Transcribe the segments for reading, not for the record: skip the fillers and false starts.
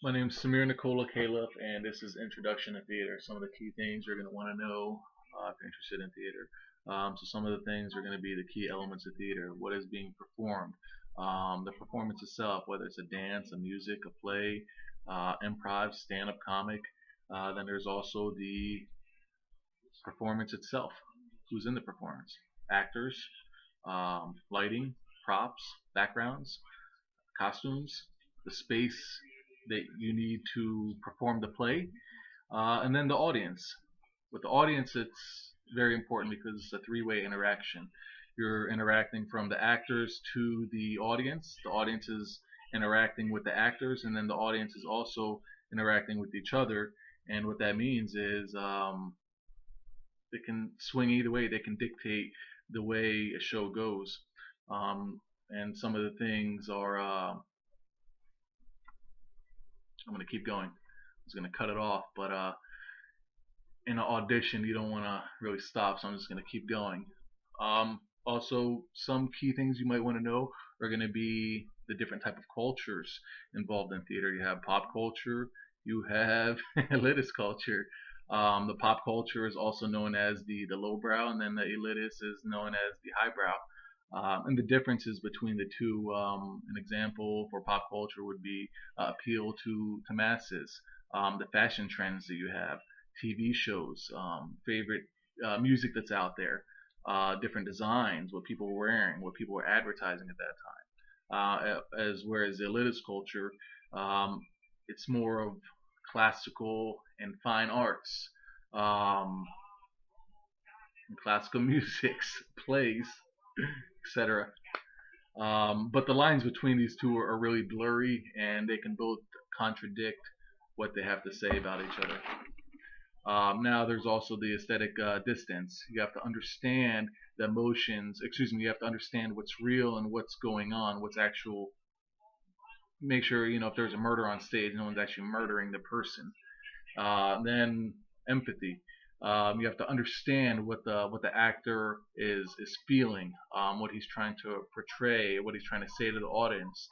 My name's Samir, Nicola, Khalaf, and this is Introduction to Theater. Some of the key things you're going to want to know if you're interested in theater. So some of the things are going to be the key elements of theater. What is being performed, the performance itself, whether it's a dance, a music, a play, improv, stand-up comic. Then there's also the performance itself. Who's in the performance? Actors, lighting, props, backgrounds, costumes, the space that you need to perform the play, and then the audience. With the audience, it's very important because it's a three-way interaction. You're interacting from the actors to the audience. The audience is interacting with the actors, and then the audience is also interacting with each other. And what that means is they can swing either way. They can dictate the way a show goes. And some of the things are I'm going to keep going. I was going to cut it off, but in an audition, you don't want to really stop, so I'm just going to keep going. Also, some key things you might want to know are going to be the different type of cultures involved in theater. You have pop culture, you have elitist culture. The pop culture is also known as the lowbrow, and then the elitist is known as the highbrow. And the differences between the two, an example for pop culture would be appeal to masses, the fashion trends that you have, TV shows, favorite music that's out there, different designs, what people were wearing, what people were advertising at that time. As whereas the elitist culture, it's more of classical and fine arts, um, classical musics, plays, etc. But the lines between these two are really blurry, and they can both contradict what they have to say about each other. Now there's also the aesthetic distance. You have to understand the emotions. Excuse me. You have to understand what's real and what's going on. What's actual. Make sure if there's a murder on stage, no one's actually murdering the person. Then empathy. You have to understand what the actor is feeling, what he's trying to portray, what he's trying to say to the audience,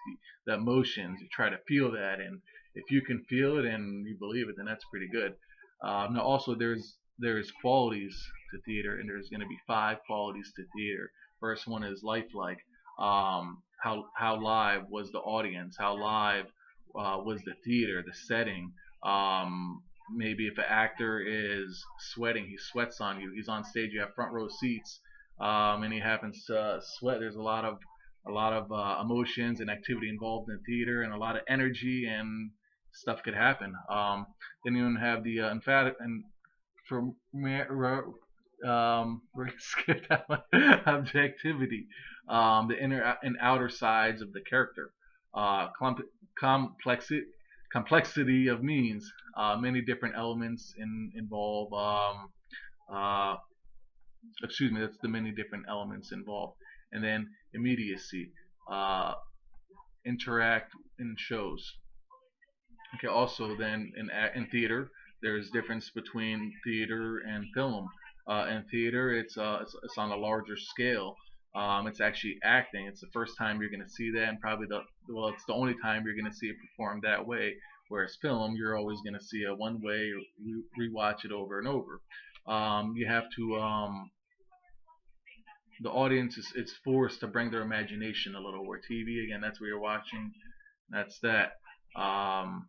the emotions. You try to feel that, and if you can feel it and you believe it, then that's pretty good. Now, also there's qualities to theater, and there's going to be 5 qualities to theater. First one is lifelike. How live was the audience? How live was the theater, the setting? Maybe if an actor is sweating, he sweats on you. He's on stage. You have front row seats, and he happens to sweat. There's a lot of emotions and activity involved in theater, and a lot of energy, and stuff could happen. Then you have the emphatic and for we're gonna skip that one. Objectivity, the inner and outer sides of the character, complexity complexity of means, many different elements involve. Uh, Excuse me, that's the many different elements involved, and then immediacy, uh, interact in shows. Okay, also then in theater, there's difference between theater and film. In theater, it's on a larger scale. It's actually acting. It's the first time you're going to see that, and probably it's the only time you're going to see it performed that way. Whereas film, you're always going to see it one way, rewatch it over and over. You have to The audience is forced to bring their imagination a little. Where TV, again, that's where you're watching. That's that. Um,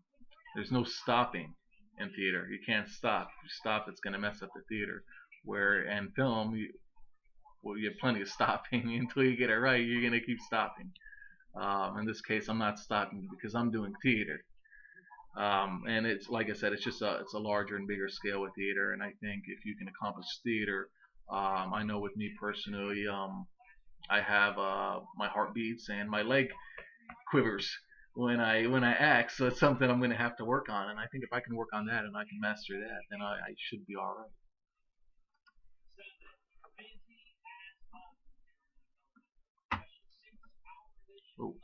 there's no stopping in theater. You can't stop. If you stop, it's going to mess up the theater. Where in film, you have plenty of stopping until you get it right. You're going to keep stopping. In this case, I'm not stopping because I'm doing theater. And it's like I said, it's a larger and bigger scale with theater. And I think if you can accomplish theater, I know with me personally, I have my heart beats and my leg quivers when I act. So it's something I'm going to have to work on. And I think if I can work on that and I can master that, then I should be all right. Oh.